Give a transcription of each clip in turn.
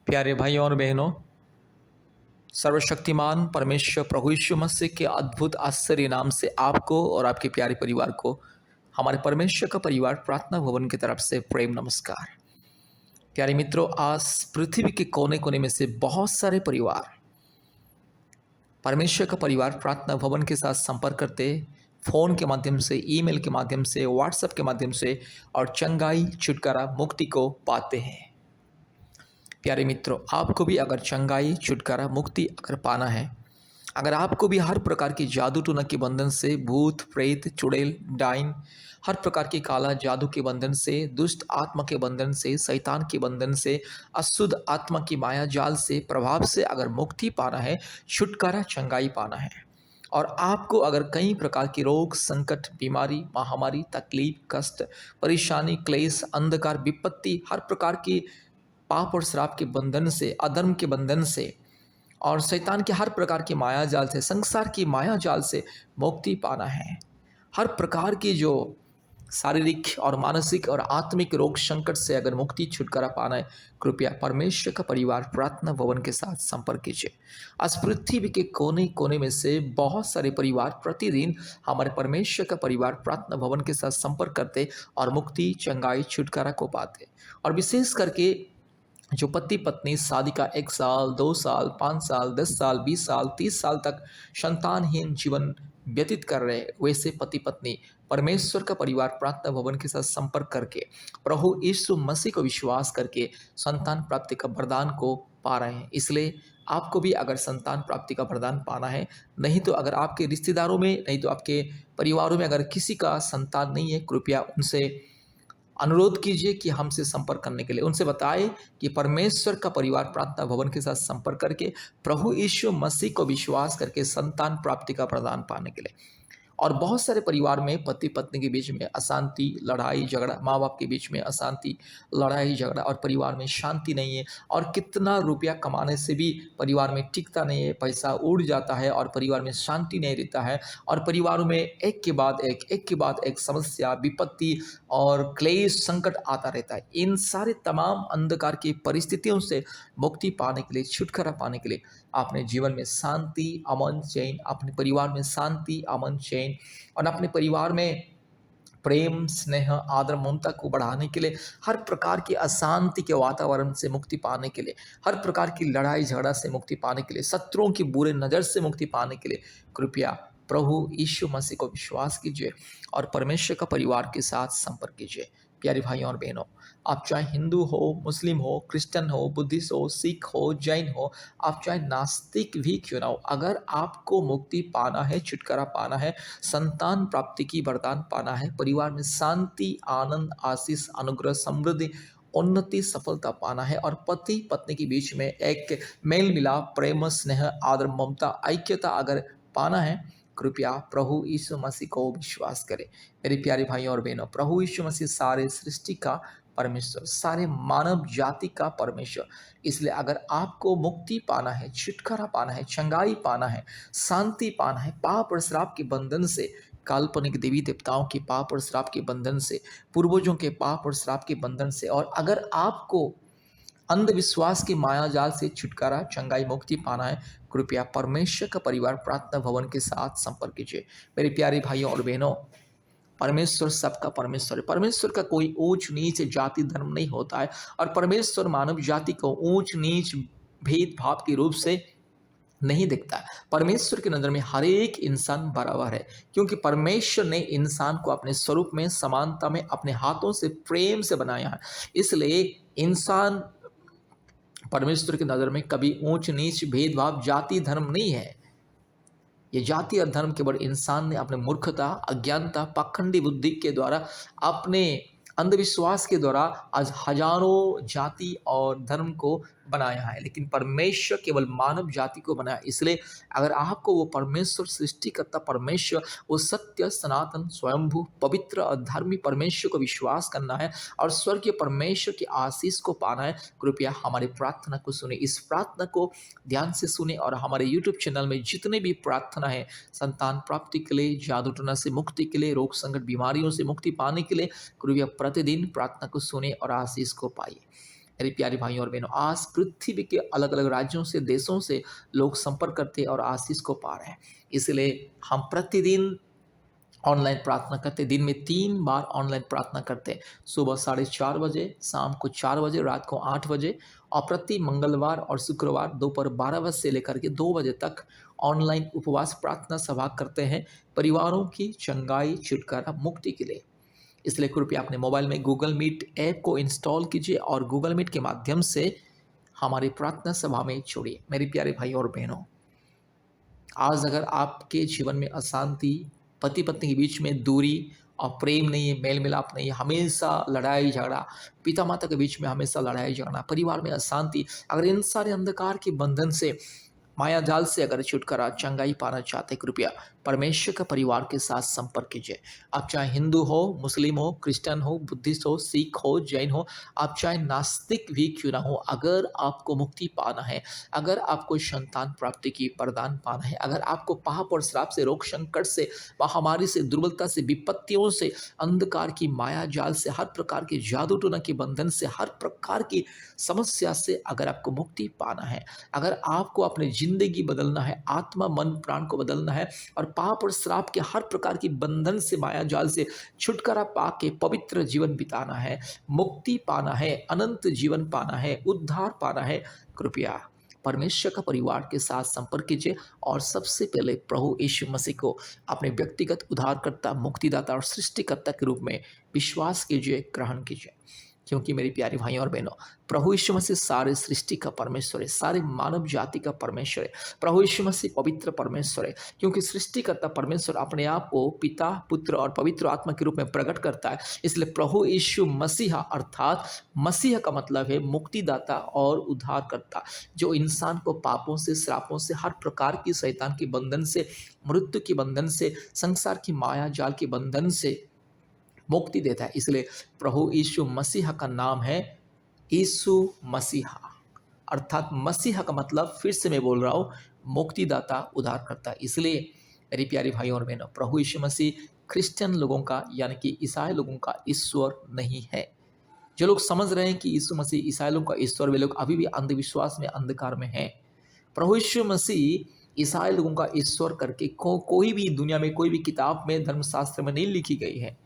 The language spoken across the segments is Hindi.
प्यारे भाइयों और बहनों, सर्वशक्तिमान परमेश्वर प्रभु यीशु मसीह के अद्भुत आश्चर्य नाम से आपको और आपके प्यारे परिवार को हमारे परमेश्वर का परिवार प्रार्थना भवन की तरफ से प्रेम नमस्कार। प्यारे मित्रों, आज पृथ्वी के कोने कोने में से बहुत सारे परिवार परमेश्वर का परिवार प्रार्थना भवन के साथ संपर्क करते, फ़ोन के माध्यम से, ईमेल के माध्यम से, व्हाट्सएप के माध्यम से और चंगाई, छुटकारा, मुक्ति को पाते हैं। प्यारे मित्रों, आपको भी अगर चंगाई, छुटकारा, मुक्ति अगर पाना है, अगर आपको भी हर प्रकार की जादू टोना के बंधन से, भूत प्रेत चुड़ैल डाइन, हर प्रकार की काला जादू के बंधन से, दुष्ट आत्मा के बंधन से, शैतान के बंधन से, अशुद्ध आत्मा की माया जाल से, प्रभाव से अगर मुक्ति पाना है, छुटकारा चंगाई पाना है, और आपको अगर कई प्रकार की रोग संकट, बीमारी, महामारी, तकलीफ, कष्ट, परेशानी, क्लेश, अंधकार, विपत्ति, हर प्रकार की पाप और श्राप के बंधन से, अधर्म के बंधन से और शैतान के हर प्रकार की माया जाल से, संसार की माया जाल से मुक्ति पाना है, हर प्रकार की जो शारीरिक और मानसिक और आत्मिक रोग संकट से अगर मुक्ति छुटकारा पाना है, कृपया परमेश्वर का परिवार प्रार्थना भवन के साथ संपर्क कीजिए। आज पृथ्वी के कोने कोने में से बहुत सारे परिवार प्रतिदिन हमारे परमेश्वर का परिवार प्रार्थना भवन के साथ संपर्क करते और मुक्ति, चंगाई, छुटकारा को पाते। और विशेष करके जो पति पत्नी शादी का 1 साल, 2 साल, 5 साल, 10 साल, 20 साल, 30 साल तक संतानहीन जीवन व्यतीत कर रहे, वैसे पति पत्नी परमेश्वर का परिवार प्रार्थना भवन के साथ संपर्क करके प्रभु यीशु मसीह को विश्वास करके संतान प्राप्ति का वरदान को पा रहे हैं। इसलिए आपको भी अगर संतान प्राप्ति का वरदान पाना है, नहीं तो अगर आपके रिश्तेदारों में, नहीं तो आपके परिवारों में अगर किसी का संतान नहीं है, कृपया उनसे अनुरोध कीजिए कि हमसे संपर्क करने के लिए। उनसे बताएं कि परमेश्वर का परिवार प्रार्थना भवन के साथ संपर्क करके प्रभु यीशु मसीह को विश्वास करके संतान प्राप्ति का प्रदान पाने के लिए। और बहुत सारे परिवार में पति पत्नी के बीच में अशांति, लड़ाई झगड़ा, माँ बाप के बीच में अशांति, लड़ाई झगड़ा और परिवार में शांति नहीं है, और कितना रुपया कमाने से भी परिवार में टिकता नहीं है, पैसा उड़ जाता है और परिवार में शांति नहीं रहता है, और परिवारों में एक के बाद एक समस्या, विपत्ति और क्लेश संकट आता रहता है। इन सारे तमाम अंधकार की परिस्थितियों से मुक्ति पाने के लिए, छुटकारा पाने के लिए, अपने जीवन में शांति, अमन, चैन, अपने परिवार में शांति, अमन, चैन और अपने परिवार में प्रेम, स्नेह, आदर, ममता को बढ़ाने के लिए, हर प्रकार की अशांति के वातावरण से मुक्ति पाने के लिए, हर प्रकार की लड़ाई झगड़ा से मुक्ति पाने के लिए, शत्रुओं की बुरे नज़र से मुक्ति पाने के लिए, कृपया प्रभु यीशु मसीह को विश्वास कीजिए और परमेश्वर का परिवार के साथ संपर्क कीजिए। प्यारे भाइयों और बहनों, आप चाहे हिंदू हो, मुस्लिम हो, क्रिश्चियन हो, बुद्धिस्ट हो, सिख हो, जैन हो, आप चाहे नास्तिक भी क्यों ना हो, अगर आपको मुक्ति पाना है, छुटकारा पाना है, संतान प्राप्ति की वरदान पाना है, परिवार में शांति, आनंद, आशीष, अनुग्रह, समृद्धि, उन्नति, सफलता पाना है और पति पत्नी के बीच में एक मेल मिलाप, प्रेम, स्नेह, आदर, ममता, ऐक्यता अगर पाना है, कृपया प्रभु यीशु मसीह को विश्वास करें। मेरे प्यारे भाइयों और बहनों, प्रभु यीशु मसीह सारे सृष्टि का परमेश्वर, सारे मानव जाति का परमेश्वर। इसलिए अगर आपको मुक्ति पाना है, छुटकारा पाना है, चंगाई पाना है, शांति पाना है, पाप और श्राप के बंधन से, काल्पनिक देवी देवताओं के पाप और श्राप के बंधन से, पूर्वजों के पाप और श्राप के बंधन से, और अगर आपको अंधविश्वास की माया जाल से छुटकारा, चंगाई, मुक्ति पाना है, कृपया परमेश्वर का परिवार प्रार्थना भवन के साथ संपर्क कीजिए। मेरे प्यारे भाइयों और बहनों, परमेश्वर सबका परमेश्वर है। परमेश्वर का कोई ऊंच नीच जाति धर्म नहीं होता है, और परमेश्वर मानव जाति को ऊंच नीच भेदभाव के रूप से नहीं दिखता। परमेश्वर की नज़र में हर एक इंसान बराबर है, क्योंकि परमेश्वर ने इंसान को अपने स्वरूप में, समानता में, अपने हाथों से प्रेम से बनाया है। इसलिए इंसान परमेश्वर की नज़र में कभी ऊंच नीच, भेदभाव, जाति धर्म नहीं है। ये जाति और धर्म केवल इंसान ने अपने मूर्खता, अज्ञानता, पाखंडी बुद्धि के द्वारा, अपने अंधविश्वास के द्वारा आज हजारों जाति और धर्म को बनाया है, लेकिन परमेश्वर केवल मानव जाति को बनाया। इसलिए अगर आपको वो परमेश्वर, सृष्टिकर्ता परमेश्वर, वो सत्य, सनातन, स्वयंभू, पवित्र और धर्मी परमेश्वर को विश्वास करना है और स्वर्गीय परमेश्वर की आशीष को पाना है, कृपया हमारी प्रार्थना को सुने। इस प्रार्थना को ध्यान से सुने और हमारे YouTube चैनल में जितने भी प्रार्थना है, संतान प्राप्ति के लिए, जादू टोना से मुक्ति के लिए, रोग संकट बीमारियों से मुक्ति पाने के लिए, कृपया प्रतिदिन प्रार्थना को सुने और आशीष को पाइए। मेरे प्यारे भाइयों और बहनों, आज पृथ्वी के अलग अलग राज्यों से, देशों से लोग संपर्क करते और आशीष को पा रहे हैं। इसलिए हम प्रतिदिन ऑनलाइन प्रार्थना करते, दिन में 3 बार ऑनलाइन प्रार्थना करते, सुबह 4:30 बजे, शाम को 4 बजे, रात को 8 बजे, और प्रति मंगलवार और शुक्रवार दोपहर 12 बजे से लेकर के 2 बजे तक ऑनलाइन उपवास प्रार्थना सभा करते हैं, परिवारों की चंगाई, छुटकारा, मुक्ति के लिए। इसलिए कृपया अपने मोबाइल में गूगल मीट ऐप को इंस्टॉल कीजिए और गूगल मीट के माध्यम से हमारी प्रार्थना सभा में जुड़िए। मेरे प्यारे भाइयों और बहनों, आज अगर आपके जीवन में अशांति, पति पत्नी के बीच में दूरी और प्रेम नहीं है, मेल मिलाप नहीं है, हमेशा लड़ाई झगड़ा, पिता माता के बीच में हमेशा लड़ाई झगड़ा, परिवार में अशांति, अगर इन सारे अंधकार के बंधन से, माया जाल से अगर छुटकारा, चंगाई पाना चाहते, कृपया परमेश्वर का परिवार के साथ संपर्क कीजिए। आप चाहे हिंदू हो, मुस्लिम हो, क्रिश्चियन हो, बुद्धिस्ट हो, सिख हो, जैन हो, आप चाहे नास्तिक भी क्यों ना हो, अगर आपको मुक्ति पाना है, अगर आपको संतान प्राप्ति की वरदान पाना है, अगर आपको पाप और श्राप से, रोग संकट से, महामारी से, दुर्बलता से, विपत्तियों से, अंधकार की माया जाल से, हर प्रकार के जादू टोना के बंधन से, हर प्रकार की समस्या से अगर आपको मुक्ति पाना है, अगर आपको अपनी जिंदगी बदलना है, आत्मा मन प्राण को बदलना है और पाप और श्राप के हर प्रकार की बंधन से, माया जाल से छुटकारा पाके पवित्र जीवन बिताना है, मुक्ति पाना है, अनंत जीवन पाना है, उद्धार पाना है, कृपया परमेश्वर का परिवार के साथ संपर्क कीजिए और सबसे पहले प्रभु यीशु मसीह को अपने व्यक्तिगत उद्धारकर्ता, मुक्तिदाता और सृष्टिकर्ता के रूप में विश्वास कीजिए, ग्रहण कीजिए। क्योंकि मेरी प्यारी भाइयों और बहनों, प्रभु यीशु मसीह सारे सृष्टि का परमेश्वर है, सारे मानव जाति का परमेश्वर है। प्रभु यीशु मसीह पवित्र परमेश्वर है, क्योंकि सृष्टिकर्ता परमेश्वर अपने आप को पिता, पुत्र और पवित्र आत्मा के रूप में प्रकट करता है। इसलिए प्रभु यीशु मसीहा, अर्थात मसीह का मतलब है मुक्तिदाता और उद्धारकर्ता, जो इंसान को पापों से, श्रापों से, हर प्रकार की शैतान के बंधन से, मृत्यु के बंधन से, संसार की माया जाल के बंधन से मुक्ति देता है। इसलिए प्रभु यीशु मसीह का नाम है यीशु मसीहा, अर्थात मसीहा का मतलब, फिर से मैं बोल रहा हूँ, मुक्तिदाता, उद्धारकर्ता। इसलिए मेरी प्यारी भाइयों और बहनों, प्रभु यीशु मसीह क्रिश्चियन लोगों का, यानी कि ईसाई लोगों का ईश्वर नहीं है। जो लोग समझ रहे हैं कि यीशु मसीह ईसाई लोगों का ईश्वर, वे लोग अभी भी अंधविश्वास में, अंधकार में हैं। प्रभु यीशु मसीह ईसाई लोगों का ईश्वर करके कोई भी दुनिया में, कोई भी किताब में, धर्मशास्त्र में नहीं लिखी गई है।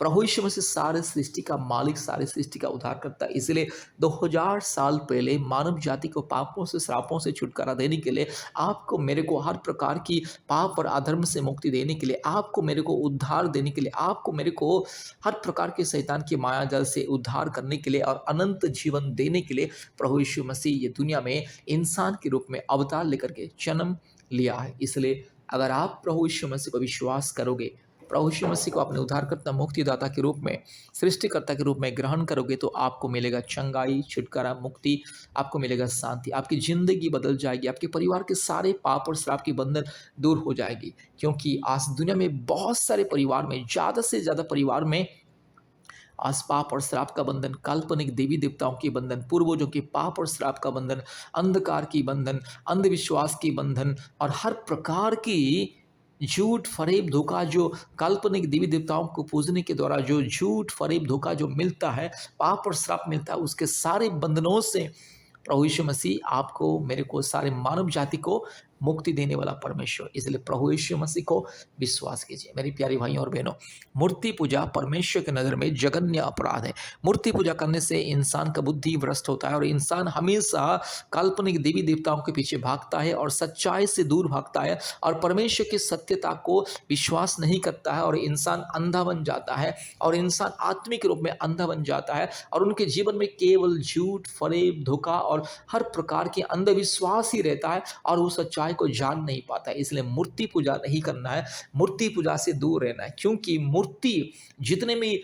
प्रभु यीशु मसीह सारे सृष्टि का मालिक, सारे सृष्टि का उद्धार करता है। इसलिए 2000 साल पहले मानव जाति को पापों से, श्रापों से छुटकारा देने के लिए, आपको मेरे को हर प्रकार की पाप और अधर्म से मुक्ति देने के लिए, आपको मेरे को उद्धार देने के लिए, आपको मेरे को हर प्रकार के शैतान की माया जाल से उद्धार करने के लिए और अनंत जीवन देने के लिए प्रभु यीशु मसीह ये दुनिया में इंसान के रूप में अवतार लेकर के जन्म लिया है। इसलिए अगर आप प्रभु यीशु मसीह को विश्वास करोगे, प्रभु यीशु मसीह को अपने उद्धारकर्ता, मुक्तिदाता के रूप में, सृष्टिकर्ता के रूप में ग्रहण करोगे, तो आपको मिलेगा चंगाई, छुटकारा, मुक्ति, आपको मिलेगा शांति, आपकी जिंदगी बदल जाएगी, आपके परिवार के सारे पाप और श्राप की बंधन दूर हो जाएगी। क्योंकि आज दुनिया में बहुत सारे परिवार में, ज़्यादा से ज़्यादा परिवार में आज पाप और श्राप का बंधन, काल्पनिक देवी देवताओं के बंधन, पूर्वजों के पाप और श्राप का बंधन, अंधकार की बंधन, अंधविश्वास की बंधन और हर प्रकार की झूठ, फरेब, धोखा, जो काल्पनिक देवी देवताओं को पूजने के द्वारा जो झूठ, फरेब, धोखा जो मिलता है, पाप और श्राप मिलता है, उसके सारे बंधनों से प्रभु यीशु मसीह आपको, मेरे को, सारे मानव जाति को मुक्ति देने वाला परमेश्वर। इसलिए प्रभु यीशु मसीह को विश्वास कीजिए। मेरी प्यारी भाइयों और बहनों, मूर्ति पूजा परमेश्वर की नज़र में जघन्य अपराध है। मूर्ति पूजा करने से इंसान का बुद्धि भ्रष्ट होता है और इंसान हमेशा काल्पनिक देवी देवताओं के पीछे भागता है और सच्चाई से दूर भागता है और परमेश्वर की सत्यता को विश्वास नहीं करता है और इंसान अंधा बन जाता है और इंसान आत्मिक रूप में अंधा बन जाता है और उनके जीवन में केवल झूठ, फरेब, धोखा और हर प्रकार के अंधविश्वास ही रहता है और वो सच्चाई को जान नहीं पाता है। इसलिए मूर्ति पूजा नहीं करना है, मूर्ति पूजा से दूर रहना है। क्योंकि मूर्ति, जितने भी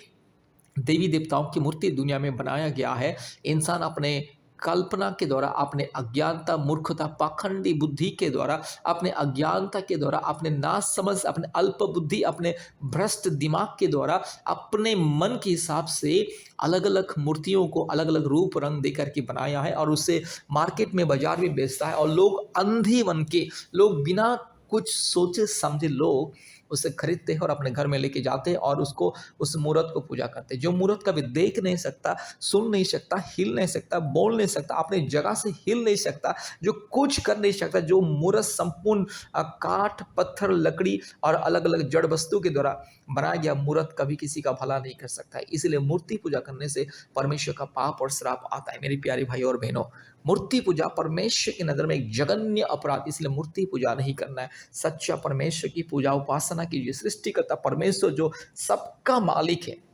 देवी देवताओं की मूर्ति दुनिया में बनाया गया है, इंसान अपने कल्पना के द्वारा, अपने अज्ञानता, मूर्खता, पाखंडी बुद्धि के द्वारा, अपने अज्ञानता के द्वारा, अपने नासमझ, अपने अल्प बुद्धि, अपने भ्रष्ट दिमाग के द्वारा, अपने मन के हिसाब से अलग अलग मूर्तियों को अलग अलग रूप रंग दे करके बनाया है और उसे मार्केट में, बाजार में बेचता है और लोग अंधे बन के, लोग बिना कुछ सोचे समझे, लोग उसे खरीदते हैं और अपने घर में लेके जाते हैं और उसको उस मूर्त को पूजा करते हैं। जो मूर्त कभी देख नहीं सकता, सुन नहीं सकता, हिल नहीं सकता, बोल नहीं सकता, अपनी जगह से हिल नहीं सकता, जो कुछ कर नहीं सकता, जो मूर्त संपूर्ण काठ, पत्थर, लकड़ी और अलग अलग जड़ वस्तु के द्वारा बनाया गया मूर्त कभी किसी का भला नहीं कर सकता है। इसलिए मूर्ति पूजा करने से परमेश्वर का पाप और श्राप आता है। मेरे प्यारे भाई और बहनों, मूर्ति पूजा परमेश्वर की नज़र में एक जघन्य अपराध, इसलिए मूर्ति पूजा नहीं करना है। सच्चा परमेश्वर की पूजा उपासना कीजिए। सृष्टिकर्ता परमेश्वर जो सबका मालिक है,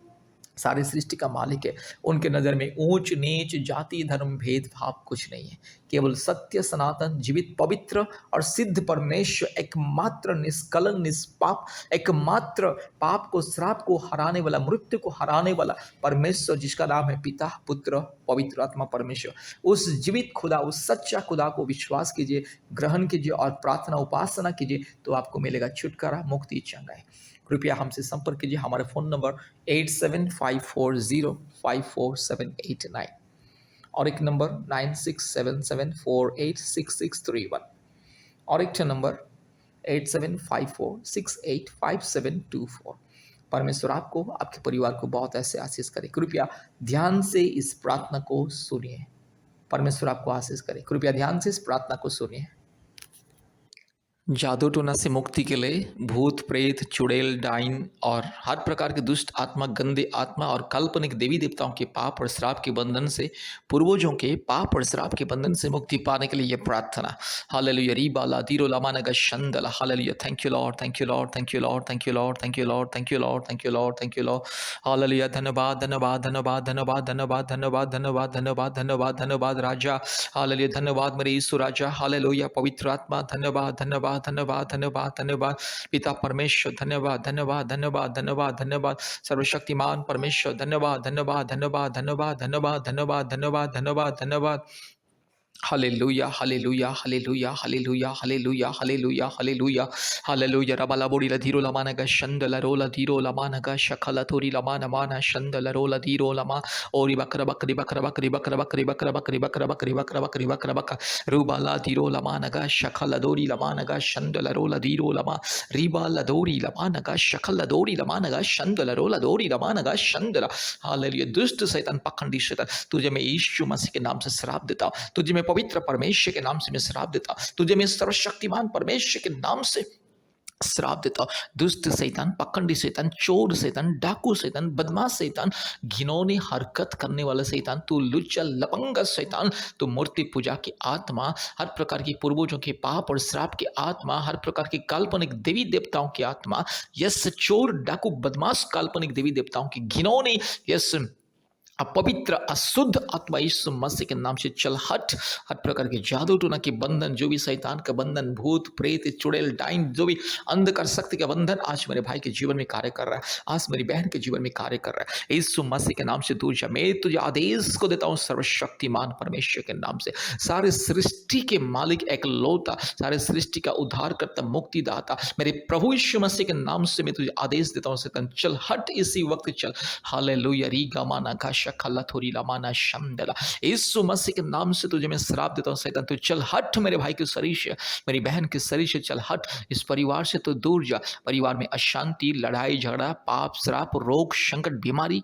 सारी सृष्टि का मालिक है, उनके नज़र में ऊंच नीच, जाति, धर्म, भेदभाव कुछ नहीं है। केवल सत्य, सनातन, जीवित, पवित्र और सिद्ध परमेश्वर, एकमात्र निष्कलंक, निष्पाप, एकमात्र पाप को, श्राप को हराने वाला, मृत्यु को हराने वाला परमेश्वर, जिसका नाम है पिता, पुत्र, पवित्र आत्मा परमेश्वर, उस जीवित खुदा, उस सच्चा खुदा को विश्वास कीजिए, ग्रहण कीजिए और प्रार्थना उपासना कीजिए, तो आपको मिलेगा छुटकारा, मुक्ति, चंगाई। कृपया हमसे संपर्क कीजिए। हमारे फ़ोन नंबर 8754054789 और एक नंबर 9677486631 और एक नंबर 8754685724। परमेश्वर आपको, आपके परिवार को बहुत ऐसे आशीष करे। कृपया ध्यान से इस प्रार्थना को सुनिए। परमेश्वर आपको आशीष करे। कृपया ध्यान से इस प्रार्थना को सुनिए। जादू टोना से मुक्ति के लिए भूत, प्रेत, चुड़ैल, डाइन और हर प्रकार के दुष्ट आत्मा, गंदे आत्मा और काल्पनिक देवी देवताओं के पाप और श्राप के बंधन से, पूर्वजों के पाप और श्राप के बंधन से मुक्ति पाने के लिए यह प्रार्थना। हालेलुया रीबा ला दीरो लामाना का शंदला। Hallelujah. Thank you Lord, thank you Lord, thank you Lord, thank you Lord, thank you Lord, thank you Lord, thank you Lord, thank you Lord. Hallelujah. धन्यवाद, धन्यवाद, धन्यवाद, धन्यवाद, धन्यवाद, धन्यवाद, धन्यवाद, धन्यवाद, धन्यवाद, धन्यवाद राजा। हालेलुया। धन्यवाद मेरे यीशु राजा। हालेलुया। पवित्र आत्मा धन्यवाद, धन्यवाद, धन्यवाद, धन्यवाद, धन्यवाद। पिता परमेश्वर धन्यवाद, धन्यवाद, धन्यवाद, धन्यवाद, धन्यवाद। सर्वशक्तिमान परमेश्वर धन्यवाद, धन्यवाद, धन्यवाद, धन्यवाद, धन्यवाद, धन्यवाद, धन्यवाद, धन्यवाद, धन्यवाद। Hallelujah, hallelujah, hallelujah, hallelujah, hallelujah, hallelujah, hallelujah, hallelujah. रबाला बोड़ी लधीरो लमाना का शंदला रोला धीरो लमाना का शकला थोरी लमाना माना शंदला रोला धीरो लमा ओरी बकरा बकरी बकरा बकरी बकरा बकरी बकरा बकरी बकरा बकरी बकरा बकरी बकरा बका रूबाला धीरो लमाना का शकला दोरी लमाना का शंदला रोला धीरो लमा रीबाला दोरी लमाना का शकला दोरी लमाना का शंदला रोला दोरी लमाना का शंदला। हालेलुया। दुष्ट शैतान, पखंडी शैतान, तुझे मैं यीशु मसीह के नाम से श्राप देता हूं। तुझे मैं पवित्र परमेश्वर के नाम से मैं श्राप देता, तुझे मैं सर्वशक्तिमान परमेश्वर के नाम से श्राप देता। दुष्ट शैतान, पखंडी शैतान, चोर शैतान, डाकू शैतान, बदमाश शैतान, घिनौनी हरकत करने वाला शैतान, तू लुच्चा लपंगा शैतान, तू मूर्ति पूजा की आत्मा, हर प्रकार की पूर्वजों के पाप और श्राप की आत्मा, हर प्रकार की काल्पनिक देवी देवताओं की आत्मा, यस चोर, डाकू, बदमाश, काल्पनिक देवी देवताओं की घिनौनी, यस अपवित्र, अशुद्ध आत्मा यीशु मसीह के नाम से चल हट। हर प्रकार के जादू टोना के बंधन, जो भी शैतान का बंधन, भूत, प्रेत, चुड़ैल, डाइन, जो भी अंधकार शक्ति का बंधन आज मेरे भाई के जीवन में कार्य कर रहा है, आज मेरी बहन के जीवन में कार्य कर रहा है, यीशु मसीह के नाम से दूर जा। मैं तुझे आदेश को देता हूँ सर्वशक्तिमान परमेश्वर के नाम से, सारे सृष्टि के मालिक एक लौता, सारे सृष्टि का उद्धार करता, मुक्तिदाता, मेरे प्रभु यीशु मसीह के नाम से मैं तुझे आदेश देता हूँ शैतान चल हट, इसी वक्त चल। हालेलुया री गामाना का शकला थोरी लामाना शमदला। यीशु मसीह के नाम से तुझे मैं श्राप देता हूँ शैतान, तू चल हट मेरे भाई के शरीर से, मेरी बहन के शरीर से चल हट। इस परिवार से तो दूर जा। परिवार में अशांति, लड़ाई झगड़ा, पाप, श्राप, रोग, संकट, बीमारी,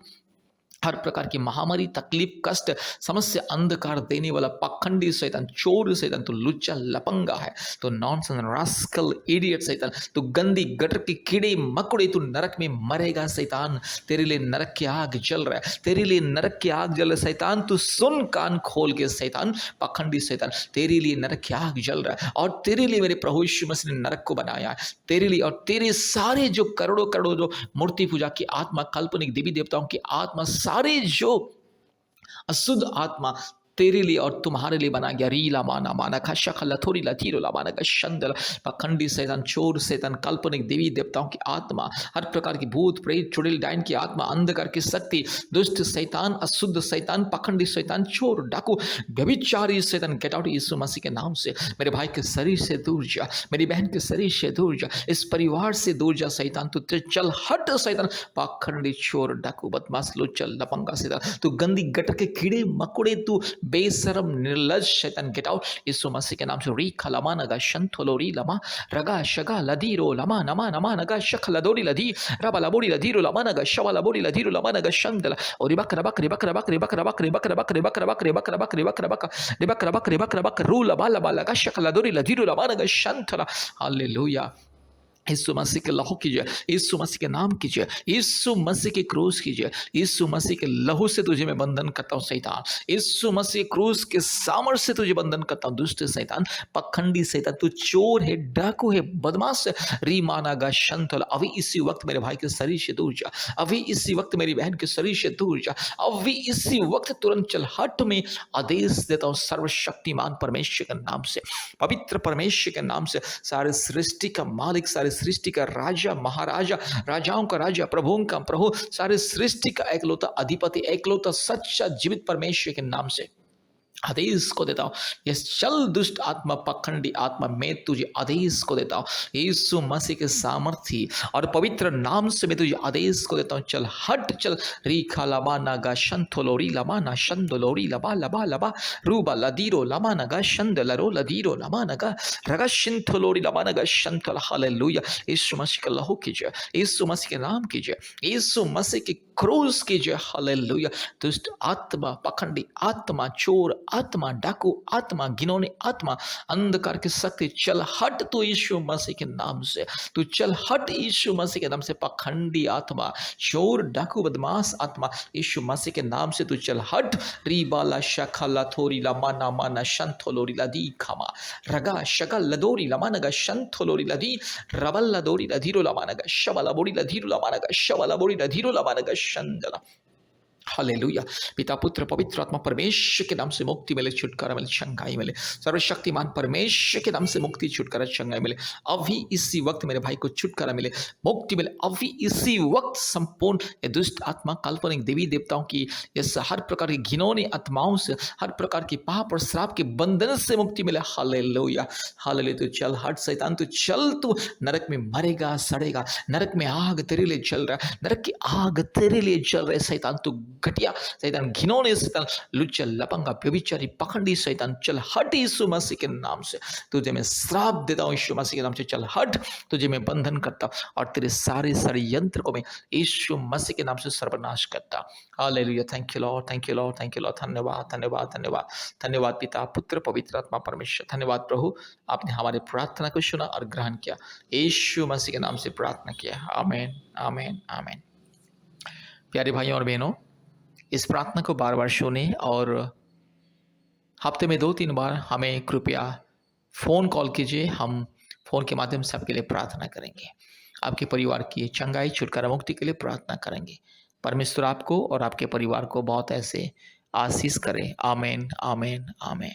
हर प्रकार की महामारी, तकलीफ, कष्ट, समस्या, अंधकार देने वाला पखंडी शैतान, चोर शैतान, तो लुच्चा लपंगा है, तो नॉनसेंस रास्कल इडियट शैतान, तो गंदी गटर के कीड़े मकोड़े, तू नरक में मरेगा शैतान। तेरे लिए नरक की आग जल रहा है, तेरे लिए नरक की आग जल रहा है शैतान। तू सुन कान खोल के शैतान, पखंडी शैतान, तेरे लिए नरक की आग जल रहा है और तेरे लिए मेरे प्रभु यीशु मसीह ने नरक को बनाया है, तेरे लिए और तेरे सारे जो करोड़ों करोड़ों जो मूर्ति पूजा की आत्मा, काल्पनिक देवी देवताओं की आत्मा, सारे जो अशुद्ध आत्मा तेरे लिए और तुम्हारे लिए बना गया। रीला माना माना का शकल थोड़ी लथीरो माना का शंदल, पखंडी शैतान, चोर शैतान, काल्पनिक देवी देवताओं की आत्मा, हर प्रकार की भूत, प्रेत, चुड़ैल, डाइन की आत्मा, अंधकार की शक्ति, दुष्ट शैतान, अशुद्ध शैतान, पखंडी शैतान, चोर, डाकू, व्यभिचारी शैतान, गेट आउट यीशु मसीह के नाम से। मेरे भाई के शरीर से दूर जा, मेरी बहन के शरीर से दूर जा, इस परिवार से दूर जा शैतान। तू चल हट शैतान, पखंडी, चोर, डाकू, बदमाश, लुच्चा लपंगा शैतान, तू गंदी गटर के कीड़े मकोड़े, तू बेशरम निर्लज शैतान गेट आउट यीशु मसीह के नाम से। री खलामा नगा शंथोलोरी लमा रगा शगा लदीरो लमा नमा नमा नगा शख लदोरी लदी रबा लबोरी लदीरो लमा नगा शवा लबोरी लदीरो लमा नगा शंदला और रिबक रबक रिबक रबक रिबक रबक रिबक रबक रिबक रबक रिबक रबक रिबक रबक रिबक रबक रिबक रबक रू लबा लबा लगा शख लदोरी लदीरो लमा नगा शंथला। हालेलुया। यीशु मसीह के लहू कीजिए, यीशु मसीह के नाम कीजिए, यीशु मसीह की क्रूस कीजिए, यीशु मसीह के लहू से तुझे मैं बंधन करता हूँ शैतान, यीशु मसीह क्रूस के सामर्थ्य से तुझे बंधन करता हूँ दुष्ट शैतान, पखंडी शैतान, तू चोर है, डाकू है, बदमाश है, रीमाना गा शंतल। अभी इसी वक्त मेरे भाई के शरीर से दूर जा, अभी इसी वक्त मेरी बहन के शरीर से दूर जा, अभी इसी वक्त तुरंत चल हट। में आदेश देता हूँ सर्वशक्तिमान परमेश्वर के नाम से, पवित्र परमेश्वर के नाम से, सारे सृष्टि का मालिक, सारे सृष्टि का राजा, महाराजा, राजाओं का राजा, प्रभुओं का प्रभु, सारे सृष्टि का एकलौता अधिपति, एकलौता सच्चा जीवित परमेश्वर के नाम से आदेश को देता हूँ, ये चल दुष्ट आत्मा, पखंडी आत्मा, मैं तुझे आदेश को देता हूँ यीशु मसीह के सामर्थ्य और पवित्र नाम से मैं तुझे आदेश को देता हूँ, चल हट, चल। रीखा लबा नागा शंथोलोरी लमा ना शंदोलोरी लबा लबा लबा रूबा लदीरो लमा नगा शंद लरो लदीरो लमा नगा रगा शिंथोलोरी लमा नगा शंथल। हालेलुया। यीशु मसीह का लहू कीजिए, यीशु मसीह के नाम कीजिए, यीशु मसीह की क्रूस कीजिए। हालेलुया। दुष्ट आत्मा, पखंडी आत्मा, चोर आत्मा, डाकू आत्मा, घिनौनी आत्मा, अंधकार की शक्ति, चल हट तू यीशु मसीह के नाम से, तू चल हट यीशु मसीह के नाम से। पखंडी आत्मा, चोर डाकू बदमाश आत्मा, यीशु मसीह के नाम से तू चल हट। रीबाला शखला थोरी लमाना माना शंथोलोरी लदी खमा रगा शगल लदोरी लमानगा शंथोलोरी लदी रबल लदोरी लधीरो लमानगा शबला बोरी लधीरो लमानगा शबला बोरी लधीरो लमानगा शंदला। हालेलुया। पिता पुत्र पवित्र आत्मा परमेश्वर के नाम से मुक्ति मिले, छुटकारा मिले, चंगाई मिले, सर्वशक्तिमान परमेश्वर के नाम से मुक्ति, छुटकारा, चंगाई मिले। अभी इसी वक्त मेरे भाई को छुटकारा मिले, मुक्ति मिले, अभी इसी वक्त संपूर्ण ये दुष्ट आत्मा, काल्पनिक देवी देवताओं की, इस हर प्रकार की घिनौनी आत्माओं से, हर प्रकार की पाप और श्राप के बंधन से मुक्ति मिले। हालेलुया। हालेलुया। तू चल हट शैतान, तू चल, तू नरक में मरेगा, सड़ेगा, नरक में आग तेरे लिए जल रहा है, नरक की आग तेरे लिए जल रहे शैतान, तू घटिया शैतान, घिनौने शैतान, लुच्चा लपंगा व्यभिचारी पखंडी शैतान, चल हट यीशु मसीह के नाम से। तुझे मैं श्राप देता हूँ यीशु मसीह के नाम से, चल हट। तुझे मैं बंधन करता हूँ और तेरे सारे यंत्र को मैं यीशु मसीह के नाम से सर्वनाश करता। Hallelujah. Thank you Lord, thank you Lord, thank you Lord. धन्यवाद, धन्यवाद, धन्यवाद, धन्यवाद पिता पुत्र पवित्र आत्मा परमेश्वर। धन्यवाद प्रभु, आपने हमारी प्रार्थना को सुना और ग्रहण किया, यीशु मसीह के नाम से प्रार्थना किया। आमीन, आमीन, आमीन। प्यारे भाइयों और बहनों, इस प्रार्थना को बार बार सुने और हफ्ते में 2-3 बार हमें कृपया फ़ोन कॉल कीजिए। हम फ़ोन के माध्यम से आपके लिए प्रार्थना करेंगे, आपके परिवार की चंगाई, छुटकारा, मुक्ति के लिए प्रार्थना करेंगे। परमेश्वर आपको और आपके परिवार को बहुत ऐसे आशीष करें। आमीन, आमीन, आमीन।